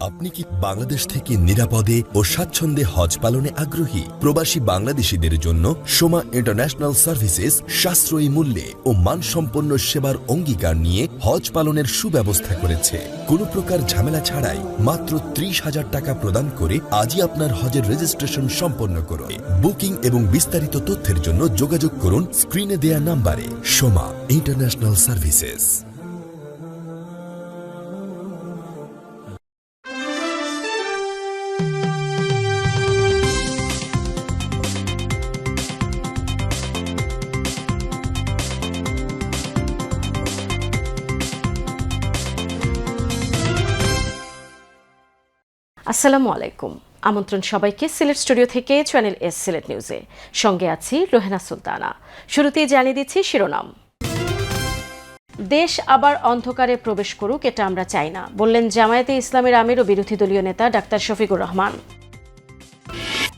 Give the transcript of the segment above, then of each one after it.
আপনি কি বাংলাদেশ থেকে নিরাপদে ও স্বাচ্ছন্দ্যে হজ পালনে আগ্রহী? প্রবাসী বাংলাদেশিদের জন্য সোমা ইন্টারন্যাশনাল সার্ভিসেস সাশ্রয়ী মূল্যে ও মানসম্পন্ন সেবার অঙ্গীকার নিয়ে হজ পালনের সুব্যবস্থা করেছে। কোনো প্রকার ঝামেলা ছাড়াই মাত্র 30,000 টাকা প্রদান করে আজই আপনার হজের রেজিস্ট্রেশন সম্পন্ন করুন। বুকিং এবং বিস্তারিত তথ্যের জন্য যোগাযোগ করুন স্ক্রিনে দেয়া নাম্বারে। Soma international services. আসসালামু আলাইকুম। আমন্ত্রণ সবাইকে সিলেট স্টুডিও থেকে চ্যানেল এস সিলেট নিউজে। সঙ্গে আছি রোহেনা সুলতানা। শুরুতেই জানিয়ে দিচ্ছি শিরোনাম। দেশ আবার অন্ধকারে প্রবেশ করুক, এটা আমরা চাই না, বললেন জামায়াতে ইসলামের আমির ও বিরোধী দলীয় নেতা ডাক্তার শফিকুর রহমান।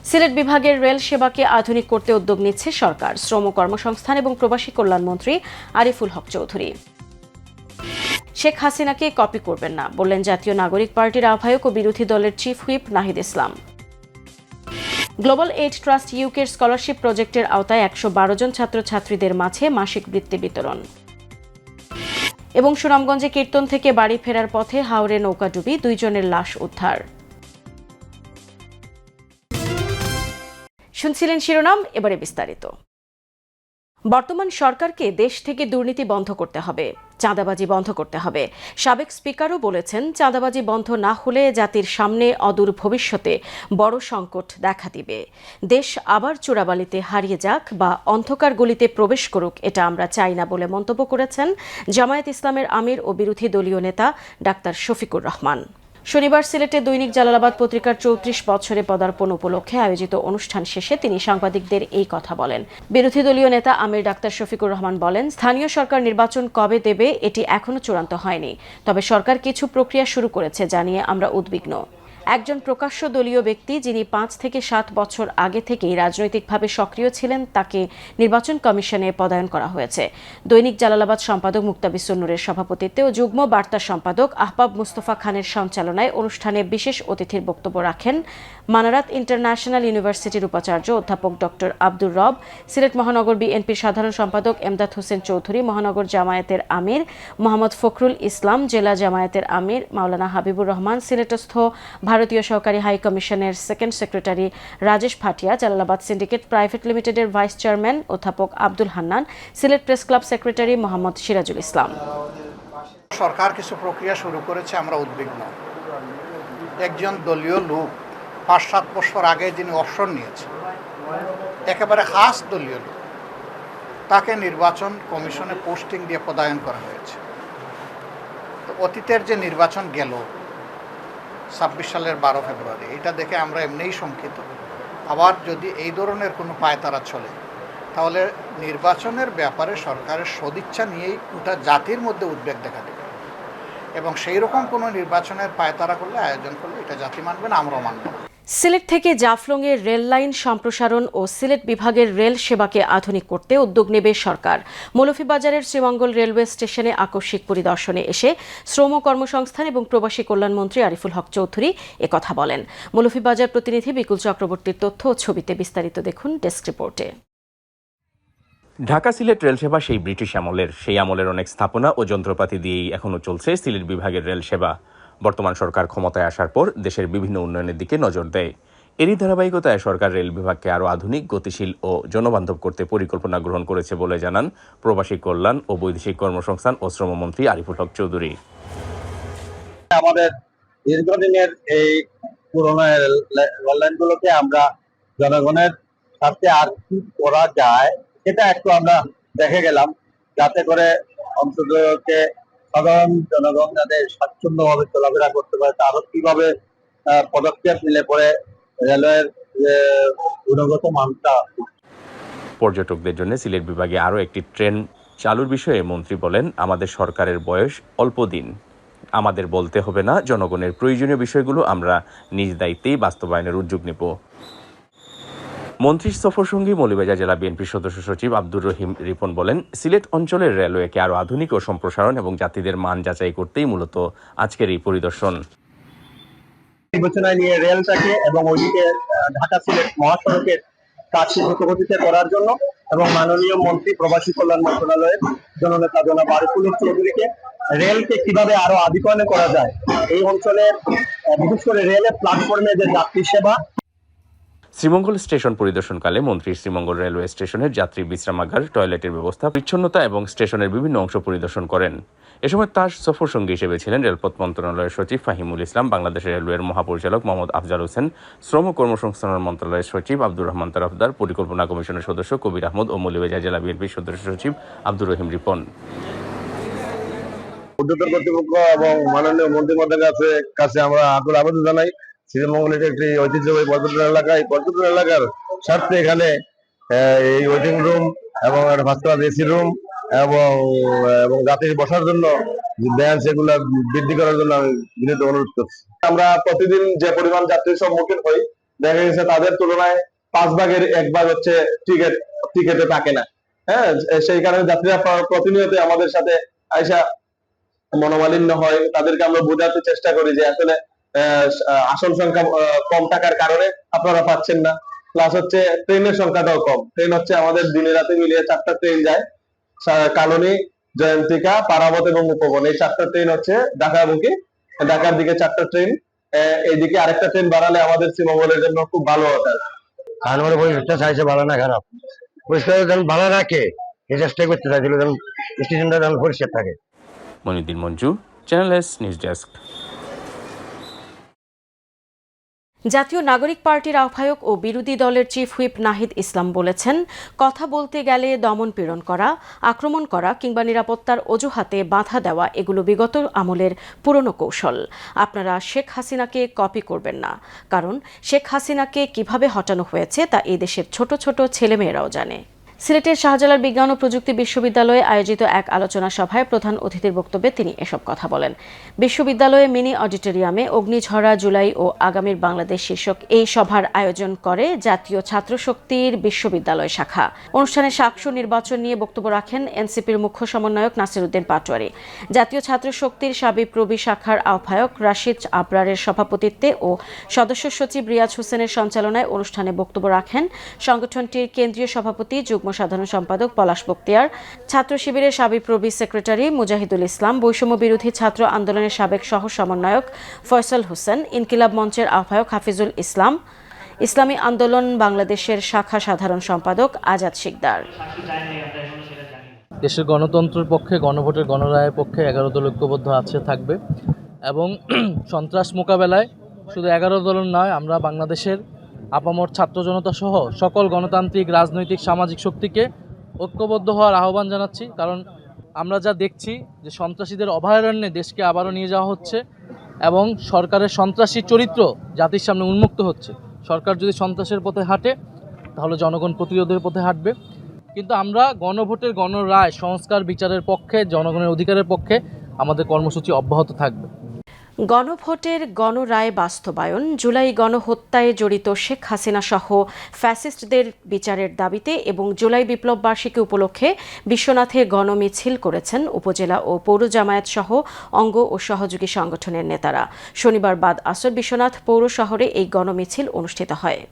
সিলেট বিভাগের রেল সেবাকে আধুনিক করতে উদ্যোগ নিচ্ছে সরকার, শ্রম কর্মসংস্থান এবং প্রবাসী কল্যাণ মন্ত্রী আরিফুল হক চৌধুরী। শেখ হাসিনাকে কপি করবেন না, বললেন জাতীয় নাগরিক পার্টির আহ্বায়ক ও বিরোধী দলের chief whip Nahid Islam. Global aid trust ইউকের স্কলারশিপ প্রজেক্টের আওতায় 112 জন ছাত্রছাত্রীদের মাঝে মাসিক বৃত্তি বিতরণ। এবং সুনামগঞ্জে কীর্তন থেকে বাড়ি ফেরার পথে হাওরে নৌকাডুবি, 2 জনের লাশ উদ্ধার। শুনছিলেন শিরোনাম, এবারে বিস্তারিত। বর্তমান সরকারকে দেশ থেকে দুর্নীতি বন্ধ করতে হবে, চাঁদাবাজি বন্ধ করতে হবে। সাবেক স্পিকারও বলেছেন, চাঁদাবাজি বন্ধ না হলে জাতির সামনে অদূর ভবিষ্যতে বড় সংকট দেখা দিবে। দেশ আবার চোরাবালিতে হারিয়ে যাক বা অন্ধকার গলিতে প্রবেশ করুক, এটা আমরা চাই না বলে মন্তব্য করেছেন জামায়াত ইসলামের আমির ও বিরোধী দলীয় নেতা ডাক্তার শফিকুর রহমান। শনিবার সিলেটে দৈনিক জালালাবাদ পত্রিকার 34 বছরে পদার্পণ উপলক্ষে আয়োজিত অনুষ্ঠান শেষে তিনি সাংবাদিকদের এই কথা বলেন। বিরোধী দলীয় নেতা আমির ডাক্তার শফিকুর রহমান বলেন, স্থানীয় সরকার নির্বাচন কবে দেবে এটি এখনো চূড়ান্ত হয়নি, তবে সরকার কিছু প্রক্রিয়া শুরু করেছে জানিয়ে আমরা উদ্বিগ্ন। একজন প্রকাশ্য দলীয় ব্যক্তি যিনি 5 থেকে 7 বছর আগে থেকেই রাজনৈতিকভাবে সক্রিয় ছিলেন, তাকে নির্বাচন কমিশনে পদায়ন করা হয়েছে। দৈনিক জালালাবাদ সম্পাদক মুক্তাবিসুর নূরের সভাপতিত্বে ও যুগ্ম বার্তা সম্পাদক আহবাব মুস্তফা খানের সঞ্চালনায় অনুষ্ঠানে বিশেষ অতিথির বক্তব্য রাখেন মানারাত ইন্টারন্যাশনাল ইউনিভার্সিটির উপাচার্য অধ্যাপক ডক্টর আব্দুর রব, সিলেট মহানগর বিএনপির সাধারণ সম্পাদক এমদাদ হোসেন চৌধুরী, মহানগর জামায়াতের আমির মোহাম্মদ ফখরুল ইসলাম, জেলা জামায়াতের আমির মাওলানা হাবিবুর রহমান, সিলেটস্থ ভারতীয় সহকারী হাই কমিশনের second secretary Rajesh Bhatia, Jalalabad syndicate private লিমিটেডের ভাইস চেয়ারম্যান অধ্যাপক Abdul Hannan, Sylhet press club secretary Mohammad Sirajul Islam. সরকার কিছু প্রক্রিয়া শুরু করেছে, আমরা উদ্বিগ্ন। একজন দলীয় লোক 5-7 বছর আগে যিনি অবসর নিয়েছে, একেবারে খাস দলীয় লোক, তাকে নির্বাচন কমিশনে পোস্টিং দিয়ে পদায়ন করা হয়েছে। তো অতীতের যে নির্বাচন গেল 26 সালের 12 ফেব্রুয়ারি, এটা দেখে আমরা এমনিই শঙ্কিত। আবার যদি এই ধরনের কোনো পায়তারা চলে, তাহলে নির্বাচনের ব্যাপারে সরকারের সদিচ্ছা নিয়েই গোটা জাতির মধ্যে উদ্বেগ দেখা দেবে, এবং সেই রকম কোনো নির্বাচনের পায়তারা করলে, আয়োজন করলে এটা জাতি মানবে না, আমরাও মানব না। সিলেট থেকে জাফলংয়ের রেল লাইন সম্প্রসারণ ও সিলেট বিভাগের রেল সেবাকে আধুনিক করতে উদ্যোগ নেবে সরকার। মৌলভীবাজারের শ্রীমঙ্গল রেলওয়ে স্টেশনে আকস্মিক পরিদর্শনে এসে শ্রম কর্মসংস্থান এবং প্রবাসী কল্যাণ মন্ত্রী আরিফুল হক চৌধুরী একথা বলেন। মৌলভীবাজার প্রতিনিধি বিকুল চক্রবর্তীর তথ্য ও ছবিতে বিস্তারিত দেখুন ডেস্ক রিপোর্টে। ঢাকা সিলেট রেল সেবা সেই ব্রিটিশ আমলের, সেই আমলের অনেক স্থাপনা ও যন্ত্রপাতি দিয়েই এখনও চলছে সিলেট বিভাগের রেল সেবা। বর্তমান সরকার ক্ষমতায় আসার পর দেশের বিভিন্ন উন্নয়নের দিকে নজর দেয়। এরই ধারাবাহিকতায় সরকার রেল বিভাগকে আরও আধুনিক, গতিশীল ও জনবান্ধব করতে পরিকল্পনা গ্রহণ করেছে বলে জানান প্রবাসী কল্যাণ ও বৈদেশিক কর্মসংস্থান ও শ্রমমন্ত্রী আরিফুল হক চৌধুরী। আমাদের দীর্ঘদিনের এই পুরোনো রেললাইনগুলোকে আমরা জনগণের সাথে আর কি করা যায় সেটা একটু আমরা দেখে গেলাম, যাতে করে অন্তত সাধারণ জনগণ যাদের স্বাচ্ছন্দ্যভাবে চলাফেরা করতে পারে, তারও কিভাবে পদক্ষেপ নিলে পরে রেলওয়ের গুণগত মানটা। পর্যটকদের জন্য সিলেট বিভাগে আরও একটি ট্রেন চালুর বিষয়ে মন্ত্রী বলেন, আমাদের সরকারের বয়স অল্প দিন, আমাদের বলতে হবে না, জনগণের প্রয়োজনীয় বিষয়গুলো আমরা নিজ দায়িত্বেই বাস্তবায়নের উদ্যোগ নেব। মন্ত্রীর সফরসঙ্গী মৌলভীবাজার জেলা বিএনপির সদস্য সচিব আব্দুর রহিম রিপন বলেন, সিলেট অঞ্চলের রেলওয়েকে আরও আধুনিক ও সম্প্রসারণ এবং যাত্রীদের মান যাচাই করতেই মূলত আজকের এই পরিদর্শন। বিবেচনায় নিয়ে রেলটাকে এবং ওইদিকে ঢাকা সিলেট মহাসড়কের কাজ দ্রুতগতিতে করার জন্য এবং মাননীয় মন্ত্রী প্রবাসী কল্যাণ মন্ত্রণালয়ের জননেতা জনাব আরিফুল হক চৌধুরীকে রেলকে কিভাবে আরো আধুনিকায়ন করা যায় এই অঞ্চলের বিশেষ করে রেলের প্ল্যাটফর্মে যে যাত্রী সেবা। শ্রীমঙ্গল স্টেশন পরিদর্শনকালে মন্ত্রী শ্রীমঙ্গল রেলওয়ে স্টেশনের যাত্রী বিশ্রামাগার, টয়লেটের ব্যবস্থা, পরিচ্ছন্নতা এবং স্টেশনের বিভিন্ন অংশ পরিদর্শন করেন। এ সময় তার সফর সঙ্গী হিসেবে ছিলেন রেলপথ মন্ত্রণালয়ের সচিব ফাহিমুল ইসলাম, বাংলাদেশ রেলওয়ের মহাপরিচালক মোহাম্মদ আফজাল হোসেন, শ্রম কর্মসংস্থান মন্ত্রণালয়ের সচিব আব্দুর রহমান তারাফদার, পরিকল্পনা কমিশনের সদস্য কবির আহমদ ও মৌলভীবাজার জেলা বিএনপির সদস্য সচিব আব্দুর রহিম রিপন। উদ্যোক্তা কর্তৃপক্ষ এবং মাননীয় মন্ত্রী মহোদয়ের কাছে আমরা আকুল আবেদন জানাই। শ্রীমঙ্গলের একটি ঐতিহ্যবাহী পর্যটন এলাকা, এই পর্যটন এলাকার স্বার্থে এখানে এই ওয়েটিং রুম এবং একটা ফার্স্ট ক্লাস এসি রুম এবং যাত্রী বসার জন্য বেঞ্চ এগুলা বৃদ্ধি করার জন্য আমি বিনীত অনুরোধ করছি। আমরা প্রতিদিন যে পরিমাণ যাত্রীর সম্মুখীন হই, দেখা গেছে তাদের তুলনায় 5 ভাগের 1 ভাগ হচ্ছে টিকেটে থাকে না। হ্যাঁ, সেই কারণে যাত্রীরা প্রতিনিয়ত আমাদের সাথে আইসা মনোমালিন্য হয়। তাদেরকে আমরা বোঝাতে চেষ্টা করি যে আসলে আসন সংখ্যা কম থাকার কারণে আপনারা পাচ্ছেন না, প্লাস হচ্ছে ট্রেনের সংখ্যাটাও কম। ট্রেন হচ্ছে আমাদের দিনে রাতে মিলিয়ে 4টা ট্রেন যায়, কালনী, জয়ন্তিকা, পারাবত এবং উপবন। এই 4টা ট্রেন হচ্ছে ঢাকামুখী, ঢাকার দিকে 4টা ট্রেন, এইদিকে আরেকটা ট্রেন বাড়ালে আমাদের শ্রীমঙ্গলের জন্য খুব ভালো হতো। আমার পরিবেশটা চাইছে ভালো না খারাপ, পরিষ্কার যেন ভালো রাখে এই চেষ্টা করতে চাইছিল, যেন স্টেশনটা যেন পরিষ্কার থাকে। Moinuddin Manju, channel S news desk. জাতীয় নাগরিক পার্টির আহ্বায়ক ও বিরোধী দলের চিফ হুইপ নাহিদ ইসলাম বলেছেন, কথা বলতে গেলে দমন পীড়ন করা, আক্রমণ করা কিংবা নিরাপত্তার অজুহাতে বাধা দেওয়া এগুলো বিগত আমলের পুরনো কৌশল। আপনারা শেখ হাসিনাকে কপি করবেন না, কারণ শেখ হাসিনাকে কিভাবে হটানো হয়েছে তা এই দেশের ছোট ছোট ছেলেমেয়েরাও জানে। সিলেটের শাহজালাল বিজ্ঞান ও প্রযুক্তি বিশ্ববিদ্যালয়ে আয়োজিত এক আলোচনা সভায় প্রধান অতিথির বক্তব্যে তিনি এসব কথা বলেন। বিশ্ববিদ্যালয়ে মিনি অডিটোরিয়ামে অগ্নিঝরা জুলাই ও আগামীর বাংলাদেশ শীর্ষক এই সভার আয়োজন করে জাতীয় ছাত্রশক্তির বিশ্ববিদ্যালয় শাখা। অনুষ্ঠানে সাকসু নির্বাচন নিয়ে বক্তব্য রাখেন এনসিপির মুখ্য সমন্বয়ক নাসির উদ্দিন পাটোয়ারি। জাতীয় ছাত্রশক্তির সাবিপ্রবি শাখার আহ্বায়ক রাশিদ আবরারের সভাপতিত্বে ও সদস্য সচিব রিয়াজ হোসেনের সঞ্চালনায় অনুষ্ঠানে বক্তব্য রাখেন সংগঠনটির কেন্দ্রীয় সভাপতি যুগ্ম সাধারণ সম্পাদক পলাশ বক্তিয়ার, ছাত্র শিবিরের সাবিপ্রবি সেক্রেটারি মুজাহিদুল ইসলাম, বৈষম্য বিরোধী ছাত্র আন্দোলনের সাবেক সহ সমন্বয়ক ফয়সাল হোসেন, ইনকিলাব মঞ্চের আহ্বায়ক হাফিজুল ইসলাম, ইসলামী আন্দোলন বাংলাদেশের শাখা সাধারণ সম্পাদক আজাদ শিকদার। দেশের গণতন্ত্রের পক্ষে, গণভোটের গণরায়ের পক্ষে 11 দল ঐক্যবদ্ধ আছে, থাকবে এবং সন্ত্রাস মোকাবেলায় শুধু 11 দল নয়, আমরা বাংলাদেশের আপামর ছাত্র জনতা সহ সকল গণতান্ত্রিক, রাজনৈতিক, সামাজিক শক্তিকে ঐক্যবদ্ধ হওয়ার আহ্বান জানাচ্ছি। কারণ আমরা যা দেখছি যে সন্ত্রাসীদের অভয়ারণ্যে দেশকে আবারও নিয়ে যাওয়া হচ্ছে এবং সরকারের সন্ত্রাসী চরিত্র জাতির সামনে উন্মুক্ত হচ্ছে। সরকার যদি সন্ত্রাসের পথে হাঁটে তাহলে জনগণ প্রতিরোধের পথে হাঁটবে। কিন্তু আমরা গণভোটের গণরায়, সংস্কার, বিচারের পক্ষে, জনগণের অধিকারের পক্ষে আমাদের কর্মসূচি অব্যাহত থাকবে। গণভোটের গণরায় বাস্তবায়ন, জুলাই গণহত্যায় জড়িত শেখ হাসিনা সহ ফ্যাসিস্টদের বিচারের দাবিতে এবং জুলাই বিপ্লব বার্ষিকী উপলক্ষে বিশ্বনাথে গণমিছিল করেছেন উপজেলা ও পৌর জামায়াত সহ অঙ্গ ও সহযোগী সংগঠনের নেতারা। শনিবার বাদ আসর বিশ্বনাথ পৌর শহরে এই গণমিছিল অনুষ্ঠিত হয়।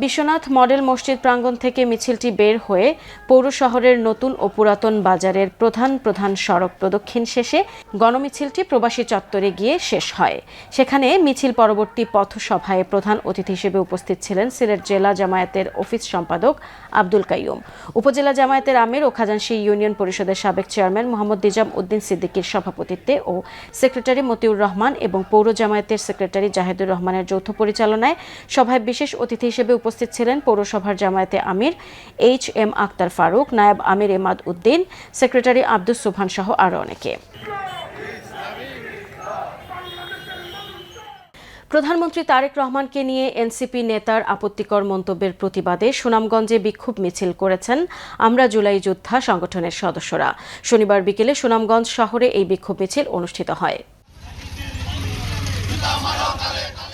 বিশ্বনাথ মডেল মসজিদ প্রাঙ্গণ থেকে মিছিলটি বের হয়ে পৌর শহরের নতুন ও পুরাতন বাজারের প্রধান সড়ক প্রদক্ষিণ শেষে গণমিছিলটি প্রবাসী চত্বরে গিয়ে শেষ হয়। সেখানে মিছিল পরবর্তী পথসভায় প্রধান অতিথি হিসেবে উপস্থিত ছিলেন সিলেট জেলা জামায়াতের অফিস সম্পাদক আব্দুল কাইয়ুম, উপজেলা জামায়াতের আমির ও খাজানশী ইউনিয়ন পরিষদের সাবেক চেয়ারম্যান মোহাম্মদ নিজাম উদ্দিন সিদ্দিকীর সভাপতিত্বে ও সেক্রেটারি মতিউর রহমান এবং পৌর জামায়াতের সেক্রেটারি জাহেদুর রহমানের যৌথ পরিচালনায় সভায় বিশেষ অতিথি হিসেবে উপস্থিত ছিলেন পৌরসভার জামায়াতে আমির HM আক্তার ফারুক, নায়েব আমির এমাদ উদ্দিন, সেক্রেটারি আব্দুস সুবহান সহ আরও অনেকে। প্রধানমন্ত্রী তারেক রহমানকে নিয়ে এনসিপি নেতার আপত্তিকর মন্তব্যের প্রতিবাদে সুনামগঞ্জে বিক্ষোভ মিছিল করেছেন আমরা জুলাই যোদ্ধা সংগঠনের সদস্যরা। শনিবার বিকেলে সুনামগঞ্জ শহরে এই বিক্ষোভ মিছিল অনুষ্ঠিত হয়।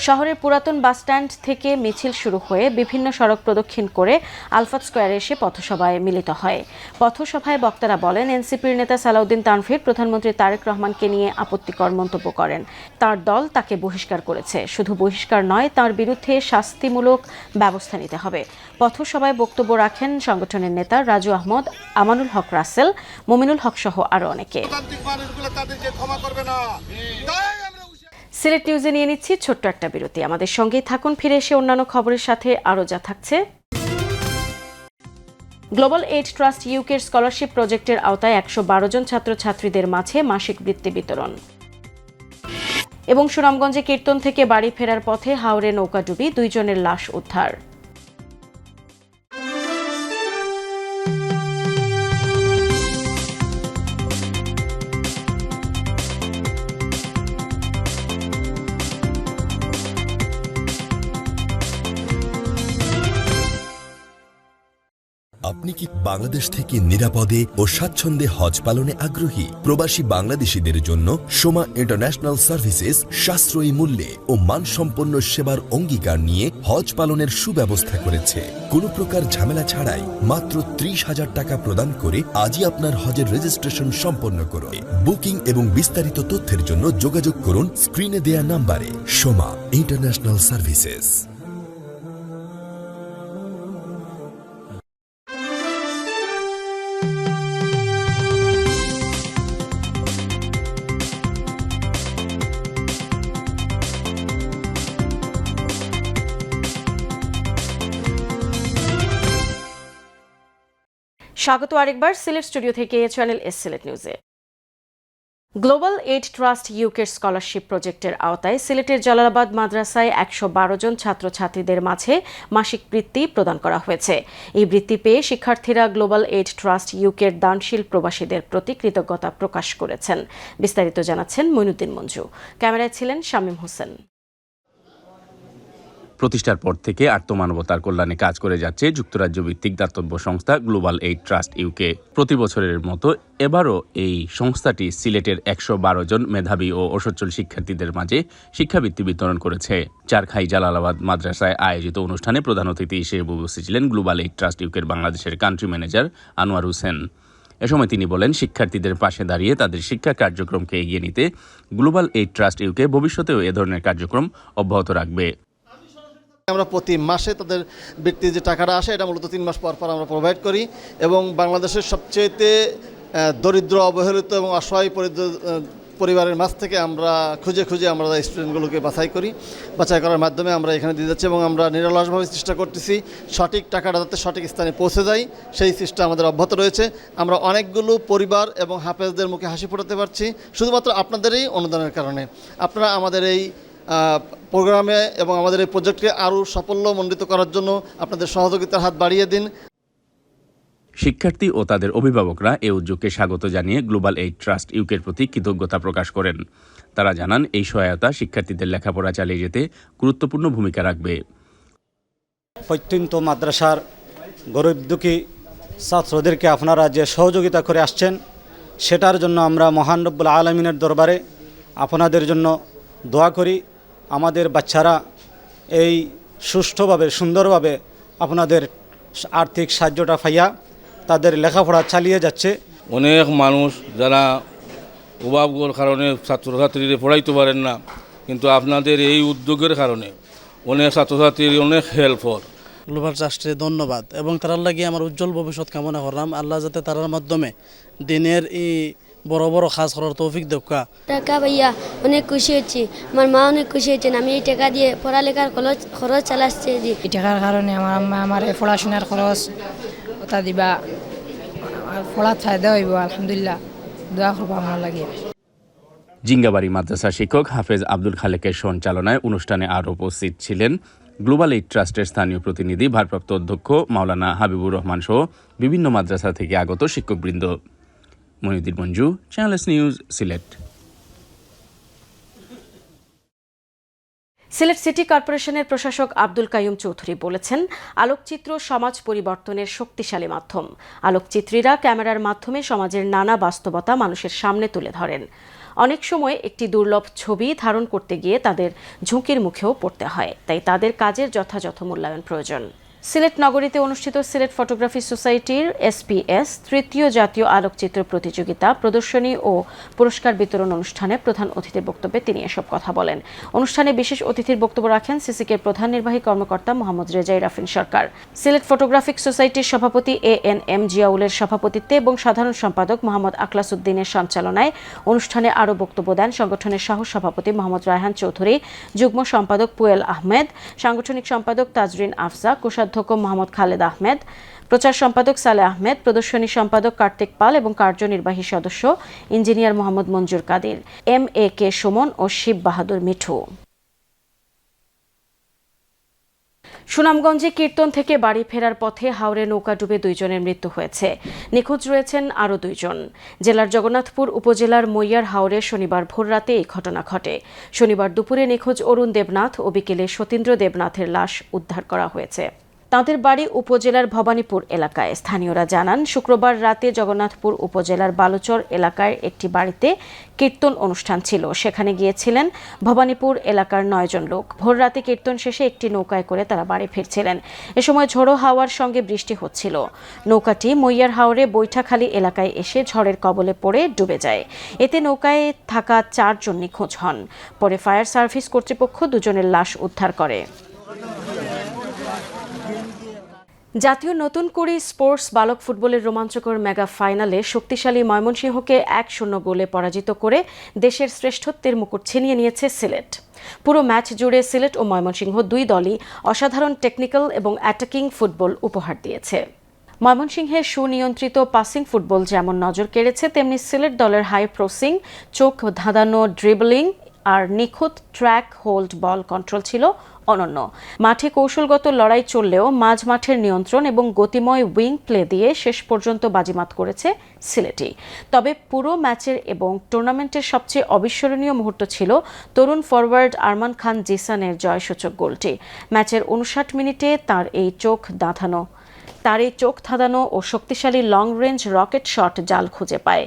শহরের পুরাতন বাসস্ট্যান্ড থেকে মিছিল শুরু হয়ে বিভিন্ন সড়ক প্রদক্ষিণ করে আলফাত স্কয়ারে এসে পথসভায় মিলিত হয়। পথসভায় বক্তারা বলেন, এনসিপির নেতা সালাউদ্দিন তানভীর প্রধানমন্ত্রী তারেক রহমানকে নিয়ে আপত্তিকর মন্তব্য করেন। তার দল তাকে বহিষ্কার করেছে। শুধু বহিষ্কার নয়, তার বিরুদ্ধে শাস্তিমূলক ব্যবস্থা নিতে হবে। পথসভায় বক্তব্য রাখেন সংগঠনের নেতা রাজু আহমদ, আমানুল হক রাসেল, মুমিনুল হক সহ আরো অনেকে। সিলেট নিউজে নিয়ে নিচ্ছি ছোট্ট একটা বিরতি। আমাদের সঙ্গেই থাকুন। ফিরে এসে অন্যান্য খবরের সাথে আরো যা থাকছে। গ্লোবাল এইড ট্রাস্ট ইউকের স্কলারশিপ প্রজেক্টের আওতায় 112 জন ছাত্রছাত্রীদের মাঝে মাসিক বৃত্তি বিতরণ। এবং সুনামগঞ্জে কীর্তন থেকে বাড়ি ফেরার পথে হাওরে নৌকাডুবি, 2 জনের লাশ উদ্ধার। আপনি কি বাংলাদেশ থেকে নিরাপদে ও স্বাচ্ছন্দ্যে হজ পালনে আগ্রহী? প্রবাসী বাংলাদেশীদের জন্য সোমা ইন্টারন্যাশনাল সার্ভিসেস সাশ্রয়ী মূল্যে ও মানসম্পন্ন সেবার অঙ্গীকার নিয়ে হজ পালনের সুব্যবস্থা করেছে। কোনো প্রকার ঝামেলা ছাড়াই মাত্র 30,000 টাকা প্রদান করে আজই আপনার হজের রেজিস্ট্রেশন সম্পন্ন করুন। বুকিং এবং বিস্তারিত তথ্যের জন্য যোগাযোগ করুন স্ক্রিনে দেয়া নাম্বারে। Soma international services. স্বাগত আরেকবার সিলেট স্টুডিও থেকে চ্যানেল এস সিলেট নিউজে। গ্লোবাল এইড ট্রাস্ট ইউকের স্কলারশিপ প্রজেক্টের আওতায় সিলেটের জালালাবাদ মাদ্রাসায় 112 জন ছাত্রছাত্রীদের মাঝে মাসিক বৃত্তি প্রদান করা হয়েছে। এই বৃত্তি পেয়ে শিক্ষার্থীরা গ্লোবাল এইড ট্রাস্ট ইউকের দানশীল প্রবাসীদের প্রতি কৃতজ্ঞতা প্রকাশ করেছেন। বিস্তারিত জানাচ্ছেন মইনুদ্দিন মঞ্জু। ক্যামেরায় ছিলেন শামীম হোসেন। প্রতিষ্ঠার পর থেকে আত্মমানবতার কল্যাণে কাজ করে যাচ্ছে যুক্তরাজ্য ভিত্তিক দাতব্য সংস্থা গ্লোবাল এইড ট্রাস্ট ইউকে। প্রতি বছরের মতো এবারও এই সংস্থাটি সিলেটের 112 জন মেধাবী ও অসচ্ছল শিক্ষার্থীদের মাঝে শিক্ষাবৃত্তি বিতরণ করেছে। চারখাই জালালাবাদ মাদ্রাসায় আয়োজিত অনুষ্ঠানে প্রধান অতিথি হিসেবে উপস্থিত ছিলেন গ্লোবাল এইড ট্রাস্ট ইউকের বাংলাদেশের কান্ট্রি ম্যানেজার আনোয়ার হোসেন। এ সময় তিনি বলেন, শিক্ষার্থীদের পাশে দাঁড়িয়ে তাদের শিক্ষা কার্যক্রমকে এগিয়ে নিতে গ্লোবাল এইড ট্রাস্ট ইউকে ভবিষ্যতেও এ ধরনের কার্যক্রম অব্যাহত রাখবে। আমরা প্রতি মাসে তাদের বৃত্তির যে টাকাটা আসে এটা মূলত 3 মাস পর পর আমরা প্রোভাইড করি এবং বাংলাদেশের সবচেয়ে দরিদ্র, অবহেলিত এবং অসহায় পরিবারের মাঝ থেকে আমরা খুঁজে আমরা স্টুডেন্টগুলোকে বাছাই করার মাধ্যমে আমরা এখানে দিয়ে যাচ্ছি এবং আমরা নিরলসভাবে চেষ্টা করতেছি সঠিক টাকাটা যাতে সঠিক স্থানে পৌঁছে যায় সেই চেষ্টা আমাদের অব্যাহত রয়েছে। আমরা অনেকগুলো পরিবার এবং হাফেজদের মুখে হাসি ফোটাতে পারছি শুধুমাত্র আপনাদেরই অনুদানের কারণে। আপনারা আমাদের এই প্রোগ্রামে এবং আমাদের এই প্রজেক্টকে আরও সাফল্যমণ্ডিত করার জন্য আপনাদের সহযোগিতার হাত বাড়িয়ে দিন। শিক্ষার্থী ও তাদের অভিভাবকরা এই উদ্যোগকে স্বাগত জানিয়ে গ্লোবাল এইড ট্রাস্ট ইউকের প্রতি কৃতজ্ঞতা প্রকাশ করেন। তারা জানান, এই সহায়তা শিক্ষার্থীদের লেখাপড়া চালিয়ে যেতে গুরুত্বপূর্ণ ভূমিকা রাখবে। প্রত্যন্ত মাদ্রাসার গরিব দুঃখী ছাত্রদেরকে আপনারা যে সহযোগিতা করে আসছেন সেটার জন্য আমরা মহান রব্বুল আলামিনের দরবারে আপনাদের জন্য দোয়া করি। আমাদের বাচ্চারা এই সুষ্ঠুভাবে সুন্দরভাবে আপনাদের আর্থিক সাহায্যটা পাইয়া তাদের লেখাপড়া চালিয়ে যাচ্ছে। অনেক মানুষ যারা অভাবর কারণে ছাত্রছাত্রীরা পড়াইতে পারেন না, কিন্তু আপনাদের এই উদ্যোগের কারণে অনেক ছাত্রছাত্রীর অনেক হেল্প হয়। গ্লোবাল ট্রাস্টে ধন্যবাদ এবং তারার লাগে আমার উজ্জ্বল ভবিষ্যৎ কামনা করলাম। আল্লাহ যাতে তারার মাধ্যমে দিনের এই বড় বড় কাজ করার তৌফিক দেখা। টাকা ভাইয়া অনেক খুশি হচ্ছি, আমার মা অনেক খুশি হচ্ছেন। আমি এই টাকা দিয়ে পড়ালেখার খরচ চালাচ্ছি। এই টাকার কারণে আমার আম্মা আমার পড়াশোনার খরচ ওটা দিবা, পড়া ফায়দা হইব। আলহামদুলিল্লাহ, দোয়া করবো আমার লাগে। জিঙ্গাবাড়ি মাদ্রাসা শিক্ষক হাফেজ আব্দুল খালেকের সঞ্চালনায় অনুষ্ঠানে আরও উপস্থিত ছিলেন গ্লোবাল এইড ট্রাস্টের স্থানীয় প্রতিনিধি, ভারপ্রাপ্ত অধ্যক্ষ মাওলানা হাবিবুর রহমান সহ বিভিন্ন মাদ্রাসা থেকে আগত শিক্ষকবৃন্দ। Moinuddin Manju, channel S news, Sylhet. Sylhet city কর্পোরেশনের প্রশাসক আব্দুল কাইয়ুম চৌধুরী বলেছেন, আলোকচিত্র সমাজ পরিবর্তনের শক্তিশালী মাধ্যম। আলোকচিত্রীরা ক্যামেরার মাধ্যমে সমাজের নানা বাস্তবতা মানুষের সামনে তুলে ধরেন। অনেক সময় একটি দুর্লভ ছবি ধারণ করতে গিয়ে তাদের ঝুঁকির মুখেও পড়তে হয়, তাই তাদের কাজের যথাযথ মূল্যায়ন প্রয়োজন। সিলেট নগরীতে অনুষ্ঠিত সিলেট ফটোগ্রাফি সোসাইটির SPS তৃতীয় জাতীয় আলোকচিত্র প্রতিযোগিতা প্রদর্শনী ও পুরস্কার বিতরণ অনুষ্ঠানে প্রধান অতিথির বক্তব্যে তিনি এসব কথা বলেন। অনুষ্ঠানে বিশেষ অতিথির বক্তব্য রাখেন সিসিকের প্রধান নির্বাহী কর্মকর্তা মোহাম্মদ রেজাই রাফিন সরকার। সিলেট ফটোগ্রাফিক সোসাইটির সভাপতি ANM জিয়াউলের সভাপতিত্বে এবং সাধারণ সম্পাদক মোহাম্মদ আখলাস উদ্দিনের সঞ্চালনায় অনুষ্ঠানে আরও বক্তব্য দেন সংগঠনের সহ সভাপতি মোহাম্মদ রায়হান চৌধুরী, যুগ্ম সম্পাদক পুয়েল আহমেদ, সাংগঠনিক সম্পাদক তাজরিন আফজা, কোষাধ্যক্ষ মোহাম্মদ খালেদ আহমেদ, প্রচার সম্পাদক সালে আহমেদ, প্রদর্শনী সম্পাদক কার্তিক পাল এবং কার্যনির্বাহী সদস্য ইঞ্জিনিয়ার মোহাম্মদ মঞ্জুর কাদির, MAK সুমন ও শিব বাহাদুর মিঠু। সুনামগঞ্জে কীর্তন থেকে বাড়ি ফেরার পথে হাওরে নৌকা ডুবে 2 জনের মৃত্যু হয়েছে। নিখোঁজ রয়েছেন আরও 2 জন। জেলার জগন্নাথপুর উপজেলার মইয়ার হাওরে শনিবার ভোররাতে এই ঘটনা ঘটে। শনিবার দুপুরে নিখোঁজ অরুণ দেবনাথ ও বিকেলে সতীন্দ্র দেবনাথের লাশ উদ্ধার করা হয়েছে। তাঁদের বাড়ি উপজেলার ভবানীপুর এলাকায়। স্থানীয়রা জানান, শুক্রবার রাতে জগন্নাথপুর উপজেলার বালুচর এলাকায় একটি বাড়িতে কীর্তন অনুষ্ঠান ছিল। সেখানে গিয়েছিলেন ভবানীপুর এলাকার 9 জন লোক। ভোর রাতে কীর্তন শেষে একটি নৌকায় করে তারা বাড়ি ফিরছিলেন। এ সময় ঝোড়ো হাওয়ার সঙ্গে বৃষ্টি হচ্ছিল। নৌকাটি মইয়ার হাওরে বৈঠাখালী এলাকায় এসে ঝড়ের কবলে পড়ে ডুবে যায়। এতে নৌকায় থাকা 4 জন নিখোঁজ হন। পরে ফায়ার সার্ভিস কর্তৃপক্ষ 2 জনের লাশ উদ্ধার করে। জাতীয় নতুন কুড়ি স্পোর্টস বালক ফুটবলের রোমাঞ্চকর মেগা ফাইনালে শক্তিশালী ময়মনসিংহকে 1-0 গোলে পরাজিত করে দেশের শ্রেষ্ঠত্বের মুকুট ছিনিয়ে নিয়েছে সিলেট। পুরো ম্যাচ জুড়ে সিলেট ও ময়মনসিংহ 2 দলই অসাধারণ টেকনিক্যাল এবং অ্যাটাকিং ফুটবল উপহার দিয়েছে। ময়মনসিংহের সুনিয়ন্ত্রিত পাসিং ফুটবল যেমন নজর কেড়েছে, তেমনি সিলেট দলের হাই ক্রসিং, চোখ ধাঁধানো ড্রিবলিং আর নিখুঁত ট্র্যাক হোল্ড বল কন্ট্রোল ছিল অনন্য। মাঠে কৌশলগত লড়াই চললেও মাঝ মাঠের নিয়ন্ত্রণ এবং গতিময় উইং প্লে দিয়ে শেষ পর্যন্ত বাজিমাত করেছে সিলেটি। তবে পুরো ম্যাচের এবং টুর্নামেন্টের সবচেয়ে অবিস্মরণীয় মুহূর্ত ছিল তরুণ ফরওয়ার্ড আরমান খান জিসানের জয়সূচক গোলটি। ম্যাচের 59 মিনিটে তার এই চোখ ধাঁধানো ও শক্তিশালী লং রেঞ্জ রকেট শট জাল খুঁজে পায়।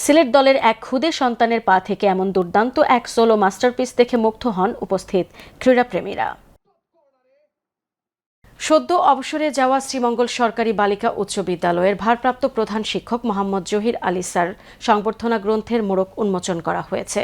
সিলেট দলের এক ক্ষুদে সন্তানের পা থেকে এমন দুর্দান্ত এক সোলো মাস্টারপিস দেখে মুগ্ধ হন উপস্থিত ক্রীড়াপ্রেমীরা। সদ্য অবসরে যাওয়া শ্রীমঙ্গল সরকারি বালিকা উচ্চ বিদ্যালয়ের ভারপ্রাপ্ত প্রধান শিক্ষক মোহাম্মদ জহির আলী স্যার সংবর্ধনা গ্রন্থের মোড়ক উন্মোচন করা হয়েছে।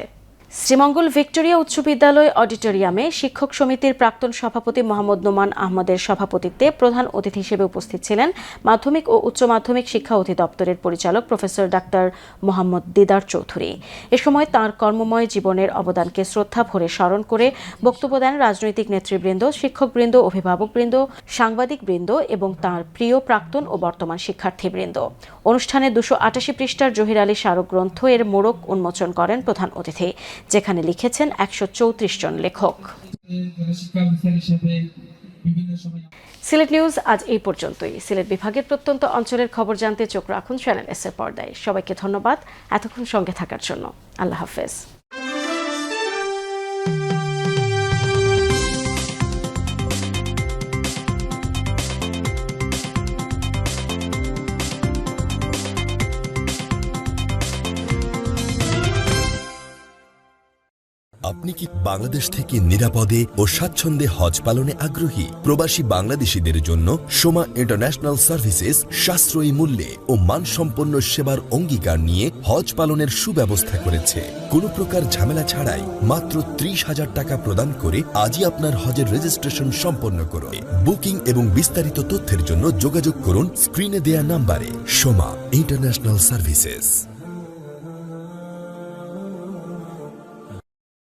শ্রীমঙ্গল ভিক্টোরিয়া উচ্চ বিদ্যালয় অডিটোরিয়ামে শিক্ষক সমিতির প্রাক্তন সভাপতি মোহাম্মদ নোমান আহমদের সভাপতিত্বে প্রধান অতিথি হিসেবে উপস্থিত ছিলেন মাধ্যমিক ও উচ্চ মাধ্যমিক শিক্ষা অধিদপ্তরের পরিচালক প্রফেসর ডাক্তার মোহাম্মদ দিদার চৌধুরী। এ সময় তাঁর কর্মময় জীবনের অবদানকে শ্রদ্ধা ভরে স্মরণ করে বক্তব্য দেন রাজনৈতিক নেতৃবৃন্দ, শিক্ষকবৃন্দ, অভিভাবকবৃন্দ, সাংবাদিকবৃন্দ এবং তাঁর প্রিয় প্রাক্তন ও বর্তমান শিক্ষার্থীবৃন্দ। অনুষ্ঠানে 288 পৃষ্ঠার জহির আলী স্মারক গ্রন্থ এর মোড়ক উন্মোচন করেন প্রধান অতিথি, যেখানে লিখেছেন 134 জন লেখক। সিলেট নিউজ আজ এই পর্যন্তই। সিলেট বিভাগের প্রত্যন্ত অঞ্চলের খবর জানতে চোখ রাখুন চ্যানেল এস এর পর্দায়। সবাইকে ধন্যবাদ এতক্ষণ সঙ্গে থাকার জন্য। আল্লাহ হাফেজ। আপনি কি বাংলাদেশ থেকে নিরাপদে ও স্বাচ্ছন্দ্যে হজ পালনে আগ্রহী? প্রবাসী বাংলাদেশীদের জন্য সোমা ইন্টারন্যাশনাল সার্ভিসেস সাশ্রয়ী মূল্যে ও মানসম্পন্ন সেবার অঙ্গীকার নিয়ে হজ পালনের সুব্যবস্থা করেছে। কোনো প্রকার ঝামেলা ছাড়াই মাত্র 30,000 টাকা প্রদান করে আজই আপনার হজের রেজিস্ট্রেশন সম্পন্ন করুন। বুকিং এবং বিস্তারিত তথ্যের জন্য যোগাযোগ করুন স্ক্রিনে দেয়া নাম্বারে। Soma international services.